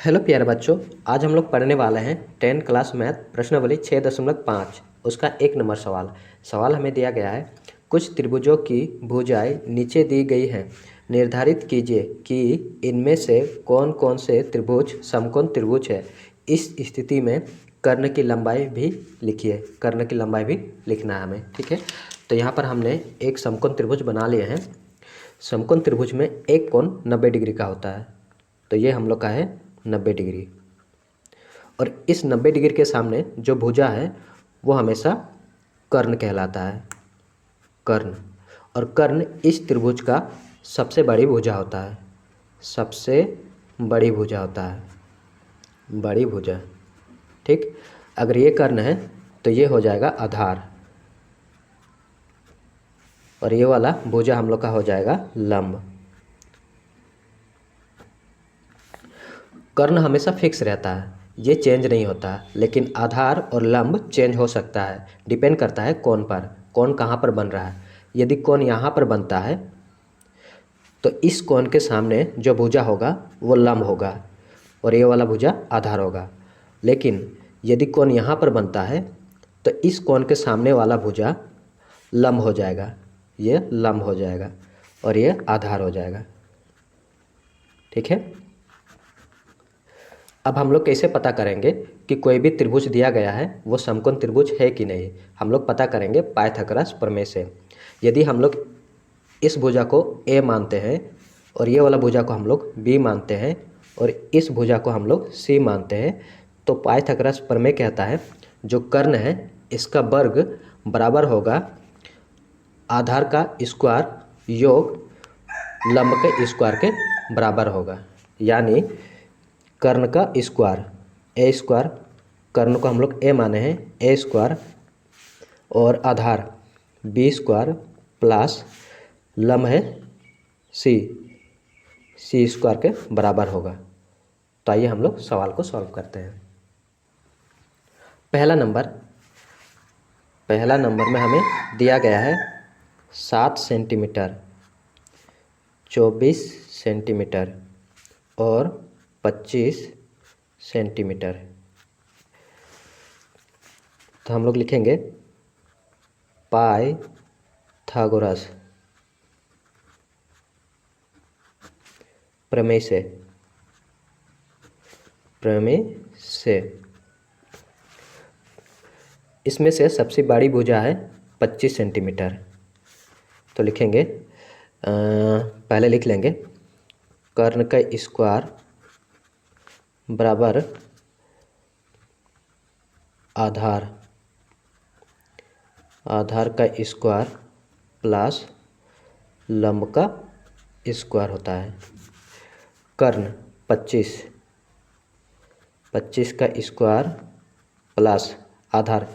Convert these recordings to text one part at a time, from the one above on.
Hello प्यारे बच्चों। आज हम लोग पढ़ने वाले हैं 10th क्लास मैथ प्रश्नावली 6.5 उसका 1 नंबर सवाल। सवाल हमें दिया गया है, कुछ त्रिभुजों की भुजाएं नीचे दी गई हैं। निर्धारित कीजिए कि इनमें से कौन कौन से त्रिभुज समकोण त्रिभुज है। इस स्थिति में कर्ण की लंबाई भी लिखिए। कर्ण की लंबाई भी लिखना है हमें, ठीक है। तो यहाँ पर हमने एक समकोण त्रिभुज बना लिए हैं। समकोण त्रिभुज में एक कोण 90 डिग्री का होता है, तो ये हम लोग का है 90 डिग्री। और इस 90 डिग्री के सामने जो भुजा है वो हमेशा कर्ण कहलाता है, कर्ण। और कर्ण इस त्रिभुज का सबसे बड़ी भुजा होता है, सबसे बड़ी भुजा होता है, बड़ी भुजा, ठीक। अगर ये कर्ण है तो ये हो जाएगा आधार, और ये वाला भुजा हम लोग का हो जाएगा लंब। कर्ण हमेशा फिक्स रहता है, ये चेंज नहीं होता है, लेकिन आधार और लंब चेंज हो सकता है, डिपेंड करता है कोण पर, कोण कहाँ पर बन रहा है। यदि कोण यहाँ पर बनता है तो इस कोण के सामने जो भुजा होगा वो लंब होगा और ये वाला भुजा आधार होगा। लेकिन यदि कोण यहाँ पर बनता है तो इस कोण के सामने वाला भुजा लंब हो जाएगा, ये लंब हो जाएगा और ये आधार हो जाएगा, ठीक है। अब हम लोग कैसे पता करेंगे कि कोई भी त्रिभुज दिया गया है वो समकोण त्रिभुज है कि नहीं। हम लोग पता करेंगे पाइथागोरस प्रमेय से। यदि हम लोग इस भुजा को ए मानते हैं और ये वाला भुजा को हम लोग बी मानते हैं और इस भुजा को हम लोग सी मानते हैं, तो पाइथागोरस प्रमेय कहता है जो कर्ण है इसका वर्ग बराबर होगा आधार का स्क्वायर योग लंब के स्क्वायर के बराबर होगा। यानी कर्ण का स्क्वायर ए स्क्वायर, कर्ण को हम लोग ए माने हैं, ए स्क्वायर और आधार बी स्क्वायर प्लस लंब है सी, सी स्क्वायर के बराबर होगा। तो आइए हम लोग सवाल को सॉल्व करते हैं। पहला नंबर में हमें दिया गया है 7 सेंटीमीटर, 24 सेंटीमीटर और 25 सेंटीमीटर। तो हम लोग लिखेंगे पाइथागोरस प्रमेय से इसमें से सबसे बड़ी भुजा है 25 सेंटीमीटर। तो लिखेंगे पहले लिख लेंगे कर्ण का स्क्वायर बराबर आधार का स्क्वायर प्लस लंब का स्क्वायर होता है। कर्ण 25 का स्क्वायर प्लस आधार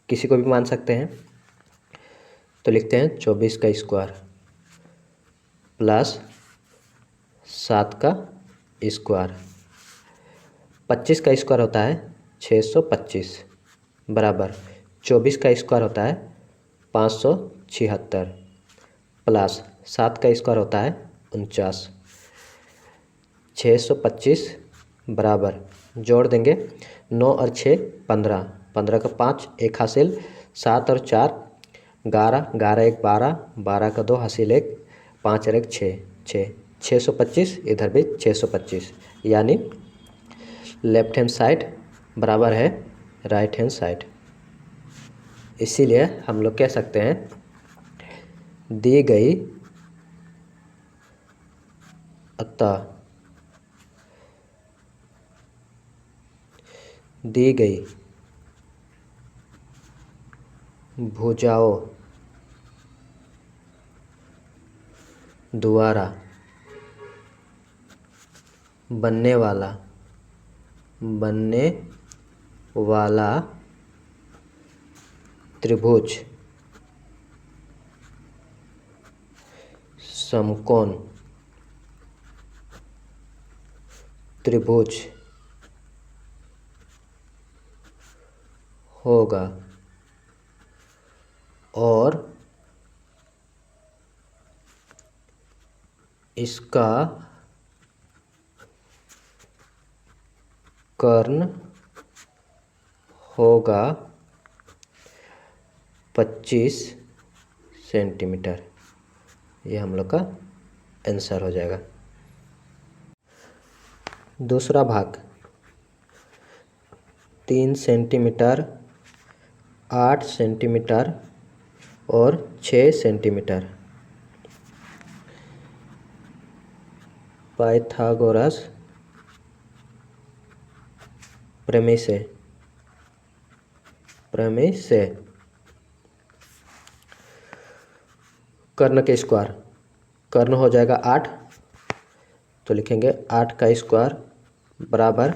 किसी को भी मान सकते हैं, तो लिखते हैं 24 का स्क्वायर प्लस 7 का स्क्वायर। 25 का स्क्वायर होता है 625 बराबर 24 का स्क्वायर होता है 576 प्लस 7 का स्क्वायर होता है 49। 625 बराबर जोड़ देंगे 9 और 6 15, 15 का 5 एक हासिल, 7 और 4 11, 11 एक 12, 12 का 2 हासिल 1, 5 और 1 6, 625 इधर भी 625। यानी लेफ्ट हैंड साइड बराबर है राइट हैंड साइड। इसीलिए हम लोग कह सकते हैं दी गई अतः दी गई भुजाओं द्वारा बनने वाला त्रिभुज समकोण त्रिभुज होगा और इसका कर्ण होगा 25 सेंटीमीटर। ये हम लोग का आंसर हो जाएगा। दूसरा भाग 3 सेंटीमीटर, 8 सेंटीमीटर और 6 सेंटीमीटर। पाइथागोरस प्रमेय से कर्ण के स्क्वायर, कर्ण हो जाएगा 8, तो लिखेंगे 8 का स्क्वायर बराबर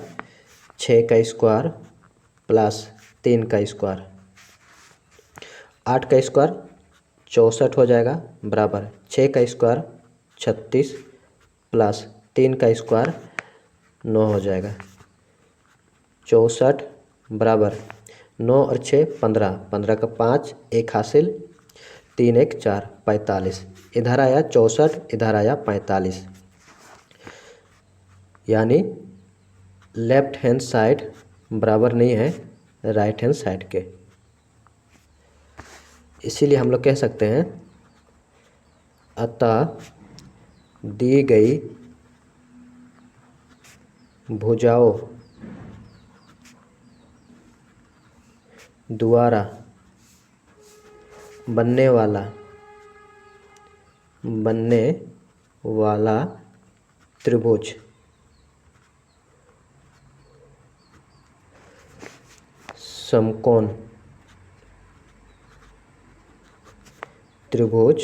6 का स्क्वायर प्लस 3 का स्क्वायर। 8 का स्क्वायर 64 हो जाएगा बराबर 6 का स्क्वायर 36 प्लस 3 का स्क्वायर 9 हो जाएगा। 64 बराबर 9 और 6 15, 15 का 5 एक हासिल, 3 1 4 45। इधर आया 64, इधर आया 45, यानी लेफ्ट हैंड साइड बराबर नहीं है राइट हैंड साइड के। इसीलिए हम लोग कह सकते हैं अतः दी गई भुजाओं द्वारा बनने वाला त्रिभुज समकोण त्रिभुज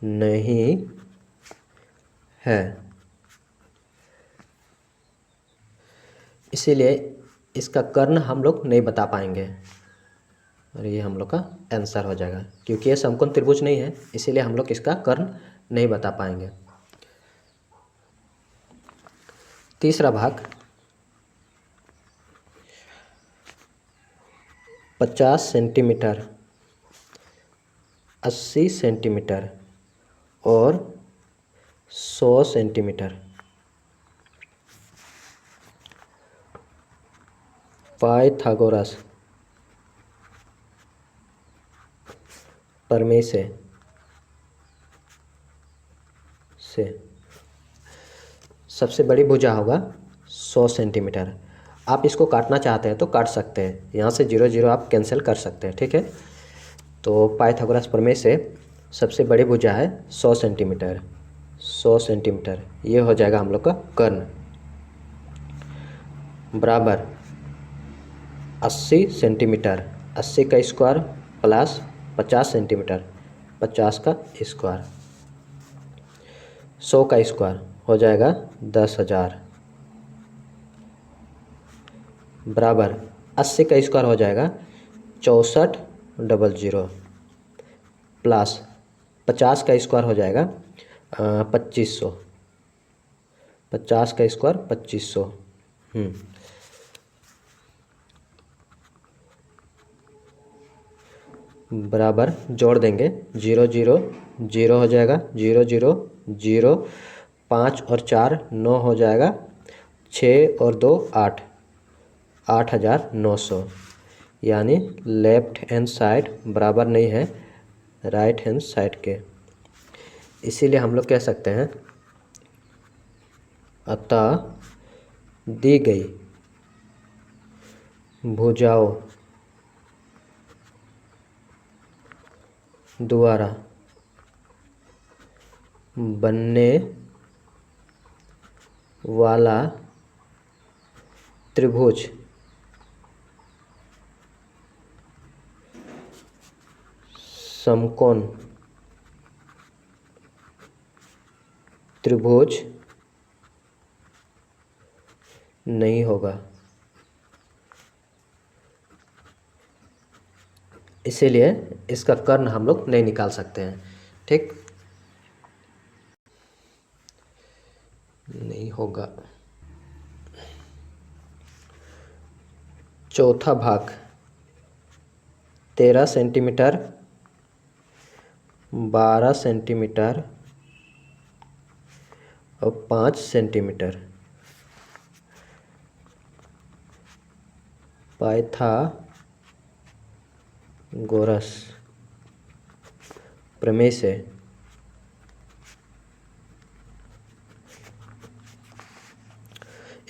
नहीं है। इसीलिए इसका कर्ण हम लोग नहीं बता पाएंगे और ये हम लोग का आंसर हो जाएगा, क्योंकि ये समकोण त्रिभुज नहीं है, इसीलिए हम लोग इसका कर्ण नहीं बता पाएंगे। तीसरा भाग 50 सेंटीमीटर, 80 सेंटीमीटर और 100 सेंटीमीटर। पाइथागोरस प्रमेय से सबसे बड़ी भुजा होगा 100 सेंटीमीटर। आप इसको काटना चाहते हैं तो काट सकते हैं, यहाँ से 0 0 आप कैंसिल कर सकते हैं, ठीक है। तो पाइथागोरस प्रमेय से सबसे बड़ी भुजा है 100 सेंटीमीटर। 100 सेंटीमीटर ये हो जाएगा हम लोग का कर्ण बराबर 80 सेंटीमीटर, 80 का स्क्वायर प्लस 50 सेंटीमीटर, 50 का स्क्वायर। 100 का स्क्वायर हो जाएगा 10,000 बराबर 80 का स्क्वायर हो जाएगा 6400 प्लस 50 का स्क्वायर हो जाएगा 2500, 50 का स्क्वायर 2500। बराबर जोड़ देंगे 0 0 0 हो जाएगा, 0 0 0, 5 और 4 9 हो जाएगा, 6 और 2 8, 8900। यानी लेफ्ट हैंड साइड बराबर नहीं है राइट हैंड साइड के। इसीलिए हम लोग कह सकते हैं अतः दी गई भुजाओं द्वारा बनने वाला त्रिभुज समकोण त्रिभुज नहीं होगा। इसीलिए इसका कर्ण हम लोग नहीं निकाल सकते हैं, ठीक, नहीं होगा। चौथा भाग 13 सेंटीमीटर, 12 सेंटीमीटर और 5 सेंटीमीटर। पाइथागोरस प्रमेय से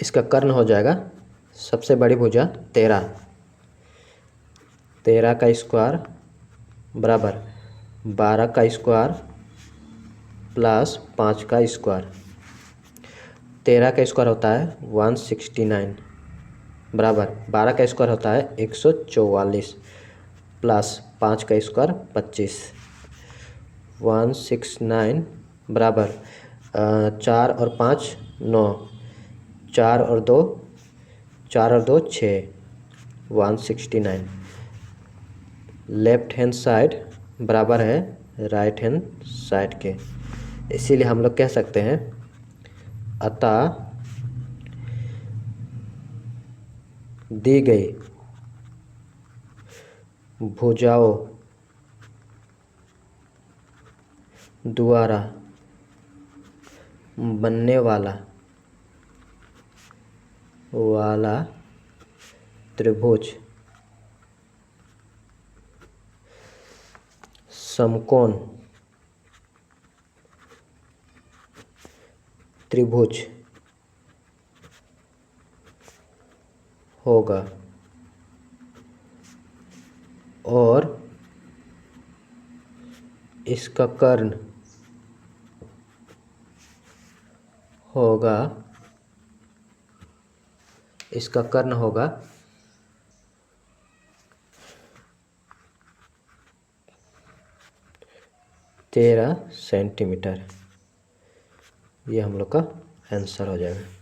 इसका कर्ण हो जाएगा सबसे बड़ी भुजा 13। 13 का स्क्वायर बराबर 12 का स्क्वायर प्लस 5 का स्क्वायर। 13 का स्क्वायर होता है 169 बराबर 12 का स्क्वायर होता है 144 प्लस 5 का स्क्वायर 25। 169 बराबर 4 और 5 9, 4 और 2 6, 169। लेफ्ट हैंड साइड बराबर है राइट हैंड साइड के, इसीलिए हम लोग कह सकते हैं अतः दी गई भुजाओं द्वारा बनने वाला त्रिभुज समकोण त्रिभुज होगा और इसका कर्ण होगा 13 सेंटीमीटर। ये हम लोग का आंसर हो जाएगा।